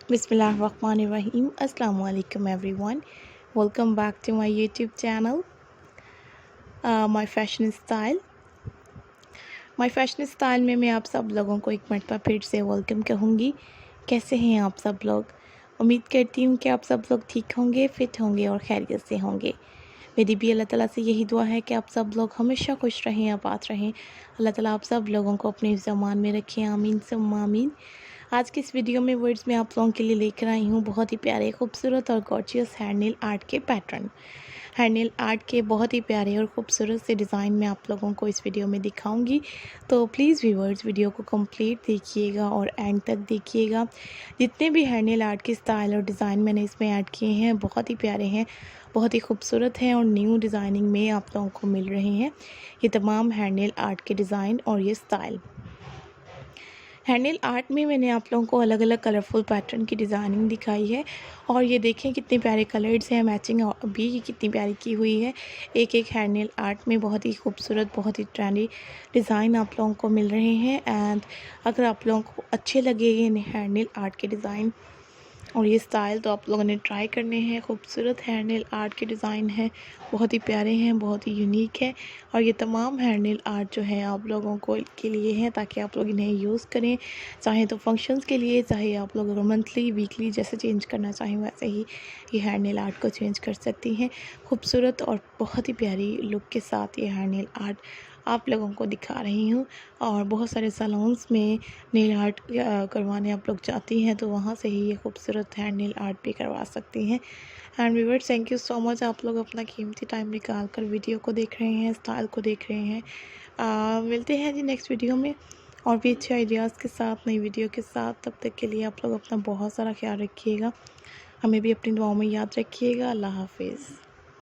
Bismillahirrahmanirrahim. Assalamu alaikum everyone. Welcome back to my YouTube channel, My Fashion Style. My Fashion Style में मैं आप सब लोगों को एक मरतबा फिर से वेलकम कहूँगी। कैसे हैं आप सब लोग? उम्मीद करती हूँ कि आप सब लोग ठीक होंगे, फिट होंगे और खैरियत से होंगे। मेरी भी अल्लाह ताला से यही दुआ है कि आप सब लोग हमेशा खुश रहें, आबाद रहें। अल्लाह ताला आप सब लोगों को अपने ज़मान में रखें, आमीन सुम्मा आमीन। आज की इस वीडियो में वर्ड्स में आप लोगों के लिए लेकर आई हूँ बहुत ही प्यारे, खूबसूरत और गॉर्जियस हैंड नेल आर्ट के पैटर्न। हैंड नेल आर्ट के बहुत ही प्यारे और ख़ूबसूरत से डिज़ाइन मैं आप लोगों को इस वीडियो में दिखाऊंगी। तो प्लीज़ व्यूअर्स वीडियो को कंप्लीट देखिएगा और एंड तक देखिएगा। जितने भी हैंड नेल आर्ट के स्टाइल और डिज़ाइन मैंने इसमें ऐड किए हैं बहुत ही प्यारे हैं, बहुत ही खूबसूरत हैं और न्यू डिज़ाइनिंग में आप लोगों को मिल रहे हैं ये तमाम हैंड नेल आर्ट के डिज़ाइन और ये स्टाइल। हैंड नेल आर्ट में मैंने आप लोगों को अलग अलग कलरफुल पैटर्न की डिज़ाइनिंग दिखाई है और ये देखें कितने प्यारे कलर्स हैं, मैचिंग भी कितनी प्यारी की हुई है। एक एक हैंड नेल आर्ट में बहुत ही खूबसूरत, बहुत ही ट्रेंडी डिज़ाइन आप लोगों को मिल रहे हैं। एंड अगर आप लोगों को अच्छे लगे ये हैंड नेल आर्ट के डिज़ाइन और ये स्टाइल तो आप लोगों ने ट्राई करने हैं। खूबसूरत हैंड नेल आर्ट के डिज़ाइन हैं, बहुत ही प्यारे हैं, बहुत ही यूनिक है और ये तमाम हैंड नेल आर्ट जो है आप लोगों को के लिए हैं ताकि आप लोग इन्हें यूज़ करें, चाहे तो फंक्शंस के लिए, चाहे आप लोग अगर मंथली वीकली जैसे चेंज करना चाहें वैसे ही ये हैंड नेल आर्ट को चेंज कर सकती हैं। खूबसूरत और बहुत ही प्यारी लुक के साथ ये हैंड नेल आर्ट आप लोगों को दिखा रही हूँ और बहुत सारे सैलून्स में नेल आर्ट करवाने आप लोग जाती हैं तो वहाँ से ही ये खूबसूरत हैंड नेल आर्ट भी करवा सकती हैं। And viewers thank you so much, आप लोग अपना कीमती टाइम निकाल कर वीडियो को देख रहे हैं, स्टाइल को देख रहे हैं। मिलते हैं जी नेक्स्ट वीडियो में और भी अच्छे आइडियाज़ के साथ, नई वीडियो के साथ। तब तक के लिए आप लोग अपना बहुत सारा ख्याल रखिएगा, हमें भी अपनी दुआओं में याद रखिएगा। अल्लाह हाफिज़।